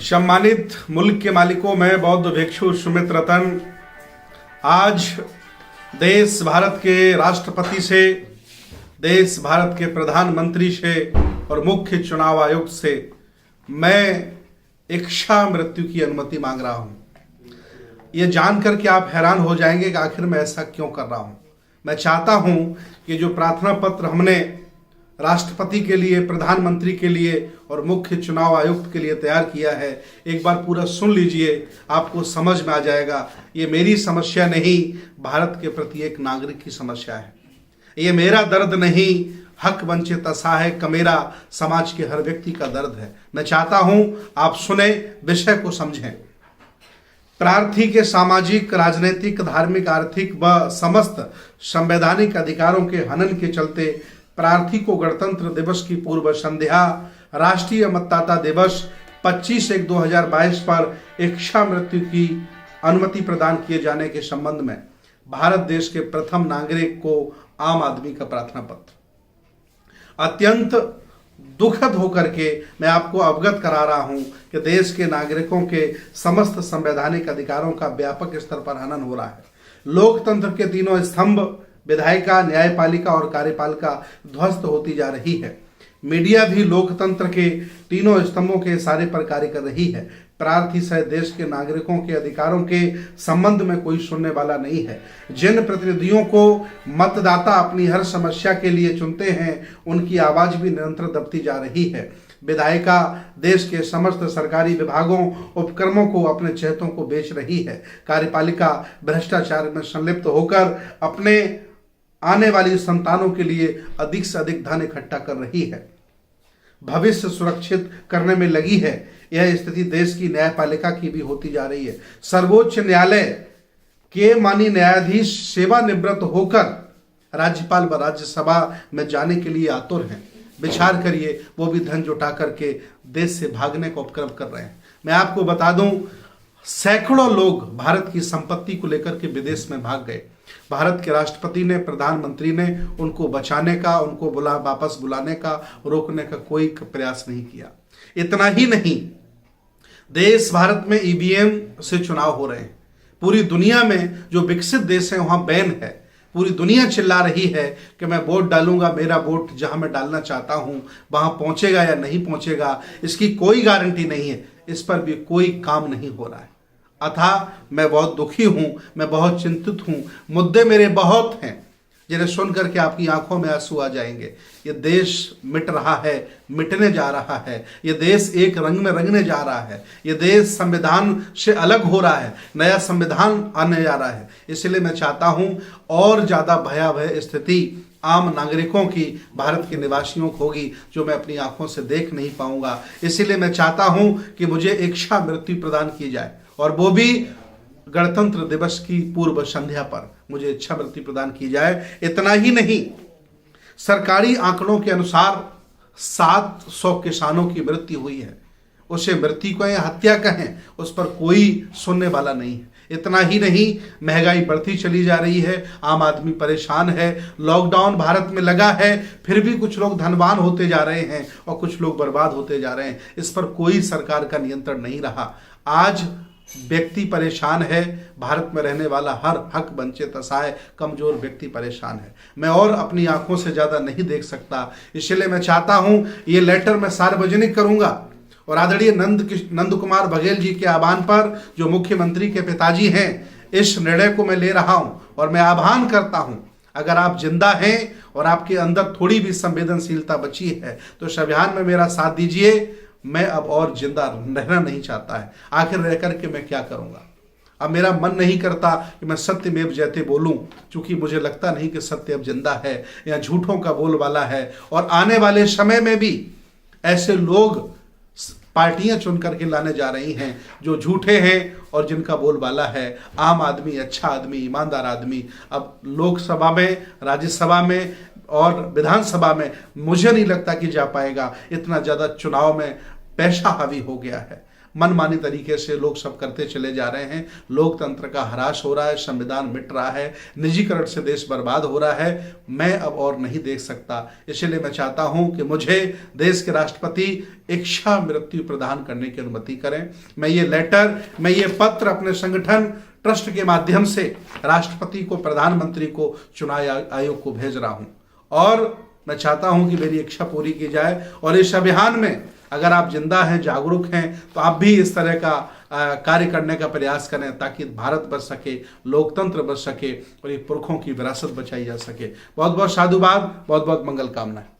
सम्मानित मुल्क के मालिकों में बौद्ध भिक्षु सुमित रतन, आज देश भारत के राष्ट्रपति से, देश भारत के प्रधानमंत्री से और मुख्य चुनाव आयुक्त से मैं इच्छा मृत्यु की अनुमति मांग रहा हूं। ये जानकर के आप हैरान हो जाएंगे कि आखिर मैं ऐसा क्यों कर रहा हूं। मैं चाहता हूं कि जो प्रार्थना पत्र हमने राष्ट्रपति के लिए, प्रधानमंत्री के लिए और मुख्य चुनाव आयुक्त के लिए तैयार किया है, एक बार पूरा सुन लीजिए, आपको समझ में आ जाएगा। ये मेरी समस्या नहीं, भारत के प्रति एक नागरिक की समस्या है। ये मेरा दर्द नहीं, हक वंचित असहाय कमेरा समाज के हर व्यक्ति का दर्द है। मैं चाहता हूं आप सुने, विषय को समझें। प्रार्थी के सामाजिक, राजनीतिक, धार्मिक, आर्थिक व समस्त संवैधानिक अधिकारों के हनन के चलते प्रार्थी को गणतंत्र दिवस की पूर्व संध्या राष्ट्रीय मतदाता दिवस 25/1/2022 पर इच्छा मृत्यु की अनुमति प्रदान किए जाने के संबंध में भारत देश के प्रथम नागरिक को आम आदमी का प्रार्थना पत्र अत्यंत दुखद होकर के मैं आपको अवगत करा रहा हूं कि देश के नागरिकों के समस्त संवैधानिक अधिकारों का व्यापक स्तर पर हनन हो रहा है। लोकतंत्र के तीनों स्तंभ, विधायिका, न्यायपालिका और कार्यपालिका ध्वस्त होती जा रही है। मीडिया भी लोकतंत्र के तीनों स्तंभों के इशारे पर कार्य कर रही है। प्रार्थी सहित देश के नागरिकों के अधिकारों के संबंध में कोई सुनने वाला नहीं है। जिन प्रतिनिधियों को मतदाता अपनी हर समस्या के लिए चुनते हैं, उनकी आवाज भी निरंतर दबती जा रही है। विधायिका देश के समस्त सरकारी विभागों, उपक्रमों को अपने चहेतों को बेच रही है। कार्यपालिका भ्रष्टाचार में संलिप्त होकर अपने आने वाली संतानों के लिए अधिक से अधिक धन इकट्ठा कर रही है, भविष्य सुरक्षित करने में लगी है। यह स्थिति देश की न्यायपालिका की भी होती जा रही है। सर्वोच्च न्यायालय के माननीय न्यायाधीश सेवानिवृत्त होकर राज्यपाल व राज्यसभा में जाने के लिए आतुर हैं। विचार करिए, वो भी धन जुटा करके देश से भागने का उपक्रम कर रहे हैं। मैं आपको बता दूं, सैकड़ों लोग भारत की संपत्ति को लेकर के विदेश में भाग गए। भारत के राष्ट्रपति ने, प्रधानमंत्री ने उनको बचाने का, उनको वापस बुलाने का, रोकने का कोई प्रयास नहीं किया। इतना ही नहीं, देश भारत में ईवीएम से चुनाव हो रहे हैं। पूरी दुनिया में जो विकसित देश है वहां बैन है। पूरी दुनिया चिल्ला रही है कि मैं वोट डालूंगा, मेरा वोट जहां मैं डालना चाहता हूं वहां पहुंचेगा या नहीं पहुंचेगा, इसकी कोई गारंटी नहीं है। इस पर भी कोई काम नहीं हो रहा है। अतः मैं बहुत दुखी हूं, मैं बहुत चिंतित हूं। मुद्दे मेरे बहुत हैं जिन्हें सुनकर के आपकी आंखों में आंसू आ जाएंगे। ये देश मिट रहा है, मिटने जा रहा है। ये देश एक रंग में रंगने जा रहा है। ये देश संविधान से अलग हो रहा है, नया संविधान आने जा रहा है। इसलिए मैं चाहता हूं और ज्यादा भयावह स्थिति आम नागरिकों की, भारत के निवासियों को होगी, जो मैं अपनी आंखों से देख नहीं पाऊंगा। इसीलिए मैं चाहता हूं कि मुझे इच्छा मृत्यु प्रदान की जाए, और वो भी गणतंत्र दिवस की पूर्व संध्या पर मुझे इच्छा मृत्यु प्रदान की जाए। इतना ही नहीं, सरकारी आंकड़ों के अनुसार 700 किसानों की मृत्यु हुई है। उसे मृत्यु कहें, हत्या कहें, उस पर कोई सुनने वाला नहीं है। इतना ही नहीं, महंगाई बढ़ती चली जा रही है, आम आदमी परेशान है। लॉकडाउन भारत में लगा है, फिर भी कुछ लोग धनवान होते जा रहे हैं और कुछ लोग बर्बाद होते जा रहे हैं। इस पर कोई सरकार का नियंत्रण नहीं रहा। आज व्यक्ति परेशान है, भारत में रहने वाला हर हक वंचित असहाय कमजोर व्यक्ति परेशान है। मैं और अपनी आंखों से ज्यादा नहीं देख सकता। इसलिए मैं चाहता हूं ये लेटर मैं सार्वजनिक करूंगा और आदरणीय नंद कुमार बघेल जी के आह्वान पर, जो मुख्यमंत्री के पिताजी हैं, इस निर्णय को मैं ले रहा हूं। और मैं आह्वान करता हूं, अगर आप जिंदा हैं और आपके अंदर थोड़ी भी संवेदनशीलता बची है तो इस अभियान में मेरा साथ दीजिए। मैं अब और जिंदा रहना नहीं चाहता है। आखिर रह करके मैं क्या करूंगा। अब मेरा मन नहीं करता कि मैं सत्यमेव जयते बोलूं, क्योंकि मुझे लगता नहीं कि सत्य अब जिंदा है या झूठों का बोलबाला है। और आने वाले समय में भी ऐसे लोग पार्टियां चुन करके लाने जा रही हैं जो झूठे हैं और जिनका बोलबाला है। आम आदमी, अच्छा आदमी, ईमानदार आदमी अब लोकसभा में, राज्यसभा में और विधानसभा में मुझे नहीं लगता कि जा पाएगा। इतना ज्यादा चुनाव में पैसा हावी हो गया है। मनमानी तरीके से लोग सब करते चले जा रहे हैं, लोकतंत्र का ह्रास हो रहा है, संविधान मिट रहा है, निजीकरण से देश बर्बाद हो रहा है। मैं अब और नहीं देख सकता, इसलिए मैं चाहता हूं कि मुझे देश के राष्ट्रपति इच्छा मृत्यु प्रदान करने की अनुमति करें। मैं ये पत्र अपने संगठन ट्रस्ट के माध्यम से राष्ट्रपति को, प्रधानमंत्री को, चुनाव आयोग को भेज रहा हूं और मैं चाहता हूं कि मेरी इच्छा पूरी की जाए। और इस अभियान में अगर आप जिंदा हैं, जागरूक हैं, तो आप भी इस तरह का कार्य करने का प्रयास करें ताकि भारत बच सके, लोकतंत्र बच सके और ये पुरखों की विरासत बचाई जा सके। बहुत बहुत साधुवाद, बहुत बहुत मंगल कामनाएं।